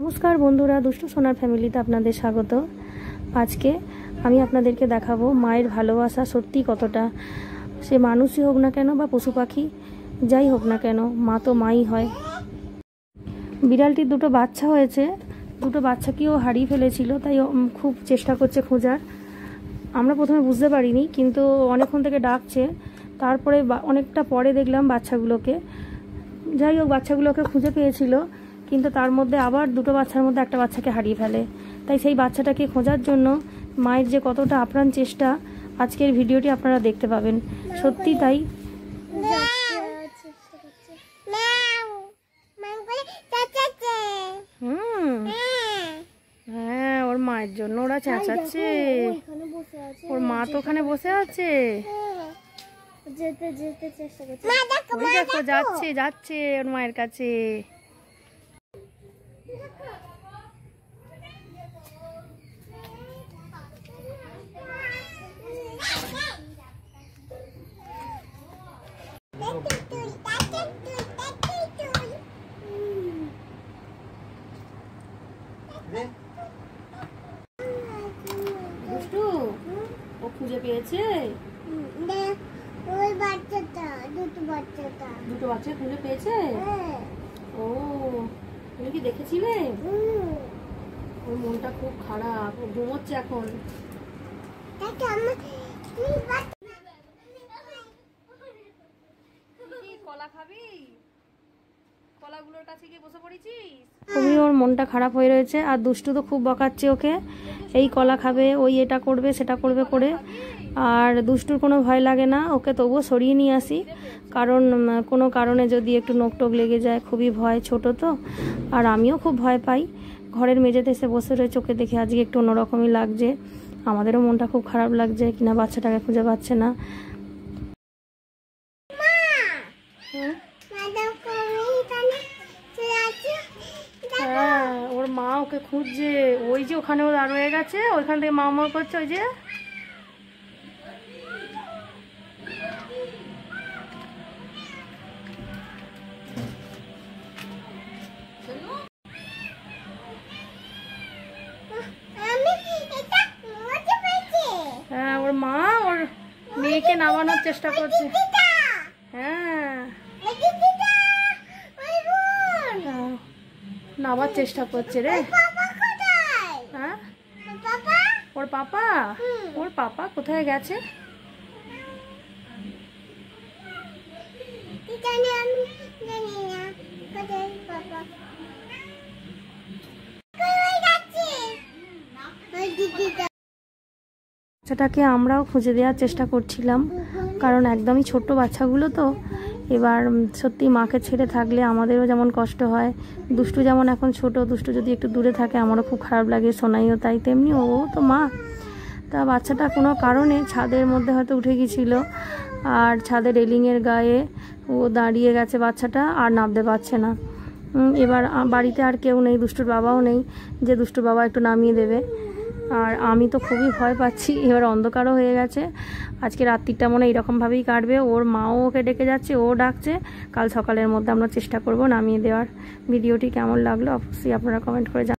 নমস্কার বন্ধুরা, দুষ্টু সোনার ফ্যামিলিতে আপনাদের স্বাগত। আজকে আমি আপনাদেরকে দেখাবো মায়ের ভালোবাসা সত্যি কতটা। সে মানুষই হোক না কেন বা পশু পাখি যাই হোক না কেন, মা তো মাই হয়। বিড়ালটির দুটো বাচ্চা হয়েছে, দুটো বাচ্চাকেও হারিয়ে ফেলেছিল, তাই খুব চেষ্টা করছে খোঁজার। আমরা প্রথমে বুঝতে পারিনি, কিন্তু অনেকক্ষণ থেকে ডাকছে। তারপরে অনেকটা পরে দেখলাম বাচ্চাগুলোকে। যাই হোক, বাচ্চাগুলোকে খুঁজে পেয়েছিল, কিন্তু তার মধ্যে আবার দুটো বাচ্চার মধ্যে একটা বাচ্চাকে হারিয়ে ফেলে। তাই সেই বাচ্চাটাকে খোঁজার জন্য মায়ের যে কতটা আপ্রাণ চেষ্টা, আজকের ভিডিওটি আপনারা দেখতে পাবেন। সত্যি তাই। হ্যাঁ, ওর মায়ের জন্য ওরা চেঁচাচ্ছে। ওর মা তো ওখানে বসে আছে। দেখো, যাচ্ছে যাচ্ছে ওর মায়ের কাছে। দুষ্টু, ও খুঁজে পেয়েছে দুটো বাচ্চা খুঁজে পেয়েছে। ও, তুমি কি দেখেছিলে? ওর মনটা খুব খারাপ, ও ঘুমোচ্ছে এখন। কলা খাবি? কলাগুলোর কাছে গিয়ে বসে পড়েছিস? খুবই ওর মনটা খারাপ হয়ে রয়েছে। আর দুষ্টু তো খুব বকাচ্ছে ওকে, এই কলা খাবে, ওই এটা করবে সেটা করবে করে। আর দুষ্টুর কোনো ভয় লাগে না, ওকে তবুও সরিয়ে নিয়ে আসি, কারণ কোনো কারণে যদি একটু নোক টোক লেগে যায়, খুবই ভয়, ছোট তো। আর আমিও খুব ভয় পাই। ঘরের মেঝেতে এসে বসে রয়েছে, ওকে দেখে আজকে একটু অন্যরকমই লাগছে। আমাদেরও মনটা খুব খারাপ লাগছে কিনা বাচ্চাটাকে খুঁজে পাচ্ছে না। হ্যাঁ, ওর মা ওকে খুঁজছে। ওই যে ওখানে ও দাঁড়িয়ে গেছে, ওইখান থেকে মা মা করছে। ওই যে হ্যাঁ, ওর মা ওর মেয়েকে নামানোর চেষ্টা করছে। হ্যাঁ, নামার চেষ্টা করছে রে। হ্যাঁ, ওর পাপা, ওর পাপা কোথায় গেছে? বাচ্চাটাকে আমরাও খুঁজে দেওয়ার চেষ্টা করছিলাম, কারণ একদমই ছোট্ট বাচ্চাগুলো তো। এবার সত্যি মাকে ছেড়ে থাকলে আমাদেরও যেমন কষ্ট হয়, দুষ্টু যেমন এখন ছোট, দুষ্টু যদি একটু দূরে থাকে আমারও খুব খারাপ লাগে, সোনাইও তাই, তেমনি ও তো মা। তা বাচ্চাটা কোনো কারণে ছাদের মধ্যে হয়তো উঠে গিয়েছিল, আর ছাদের রেলিংয়ের গায়ে ও দাঁড়িয়ে গেছে বাচ্চাটা, আর নামতে পারছে না। এবার বাড়িতে আর কেউ নেই, দুষ্টুর বাবাও নেই যে দুষ্টুর বাবা একটু নামিয়ে দেবে। আর আমি তো খুবই ভয় পাচ্ছি। এবার অন্ধকারও হয়ে গেছে, আজকে রাত্রিটা মনে হয় এরকমভাবেই কাটবে। ওর মাও ওকে ডেকে যাচ্ছে, ও ডাকছে। কাল সকালের মধ্যে আমরা চেষ্টা করব নামিয়ে দেওয়ার। ভিডিওটি কেমন লাগলো অবশ্যই আপনারা কমেন্ট করে জানাবেন।